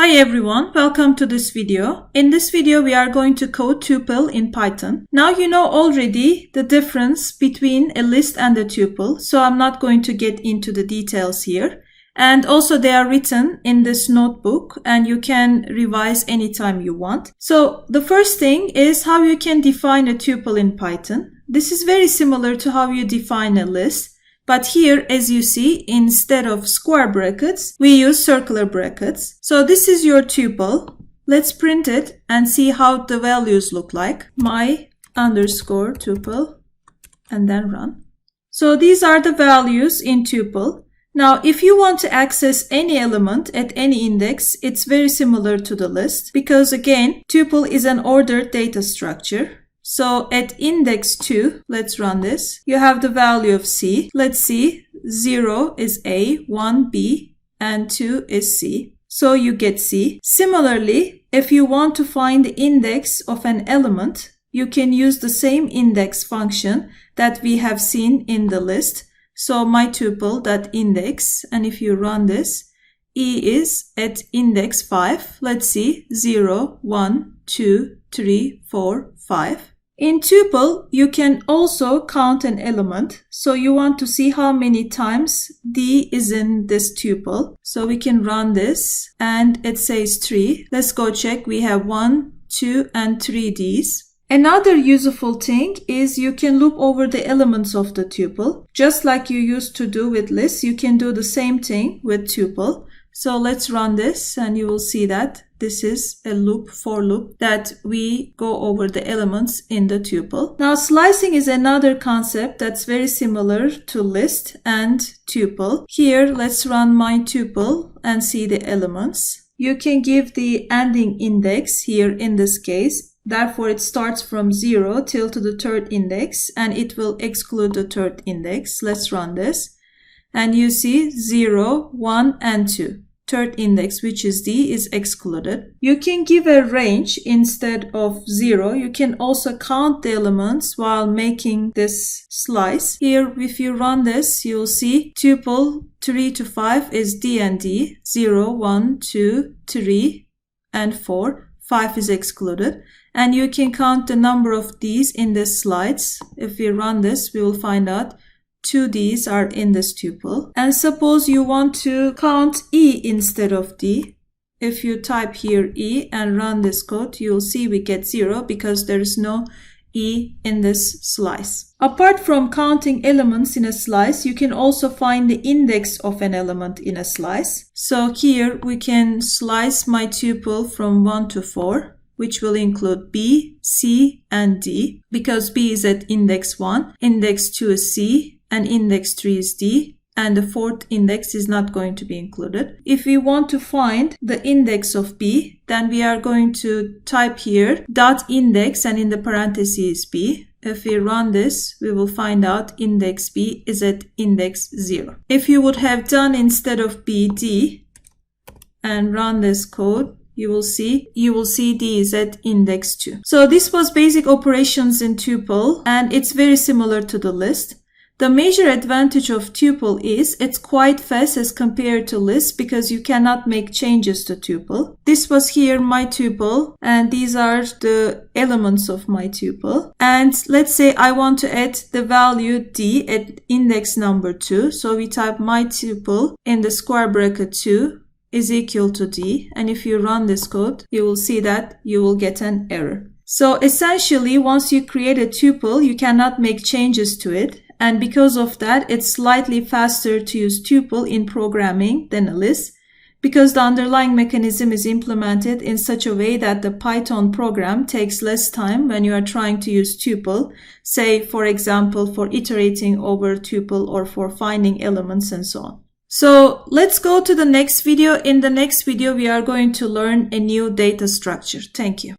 Hi everyone, welcome to this video. In this video, we are going to code tuple in Python. Now you know already the difference between a list and a tuple, so I'm not going to get into the details here. And also they are written in this notebook and you can revise anytime you want. So the first thing is how you can define a tuple in Python. This is very similar to how you define a list. But here, as you see, instead of square brackets, we use circular brackets. So this is your tuple. Let's print it and see how the values look like. My underscore tuple and then run. So these are the values in tuple. Now, if you want to access any element at any index, it's very similar to the list because again, tuple is an ordered data structure. So at index 2, let's run this. You have the value of C. Let's see, 0 is A, 1 B, and 2 is C. So you get C. Similarly, if you want to find the index of an element, you can use the same index function that we have seen in the list. So mytuple.index, and if you run this, E is at index 5. Let's see, 0, 1, 2, 3, 4, 5. In tuple, you can also count an element. So you want to see how many times D is in this tuple. So we can run this and it says 3. Let's go check. We have 1, 2, and 3 Ds. Another useful thing is you can loop over the elements of the tuple. Just like you used to do with lists, you can do the same thing with tuple. So let's run this and you will see that this is a loop, for loop, that we go over the elements in the tuple. Now slicing is another concept that's very similar to list and tuple. Here let's run my tuple and see the elements. You can give the ending index here in this case. Therefore it starts from 0 till to the third index and it will exclude the third index. Let's run this. And you see 0, 1, and 2. Third index, which is D, is excluded. You can give a range instead of 0. You can also count the elements while making this slice. Here, if you run this, you'll see tuple 3 to 5 is D and D. 0, 1, 2, 3, and 4. 5 is excluded. And you can count the number of Ds in the slides. If we run this, we will find out 2 Ds are in this tuple. And suppose you want to count E instead of D. If you type here E and run this code, you'll see we get 0 because there is no E in this slice. Apart from counting elements in a slice, you can also find the index of an element in a slice. So here we can slice my tuple from 1 to 4. Which will include B, C, and D, because B is at index 1, index 2 is C, and index 3 is D, and the fourth index is not going to be included. If we want to find the index of B, then we are going to type here dot index and in the parentheses B. If we run this, we will find out index B is at index 0. If you would have done instead of B, D, and run this code, you will see D is at index 2. So this was basic operations in tuple and it's very similar to the list. The major advantage of tuple is it's quite fast as compared to list because you cannot make changes to tuple. This was here my tuple and these are the elements of my tuple. And let's say I want to add the value D at index number 2. So we type my tuple in the square bracket 2. Is equal to D, and if you run this code, you will see that you will get an error. So essentially, once you create a tuple, you cannot make changes to it, and because of that, it's slightly faster to use tuple in programming than a list, because the underlying mechanism is implemented in such a way that the Python program takes less time when you are trying to use tuple, say, for example, for iterating over tuple or for finding elements and so on. So let's go to the next video. In the next video, we are going to learn a new data structure. Thank you.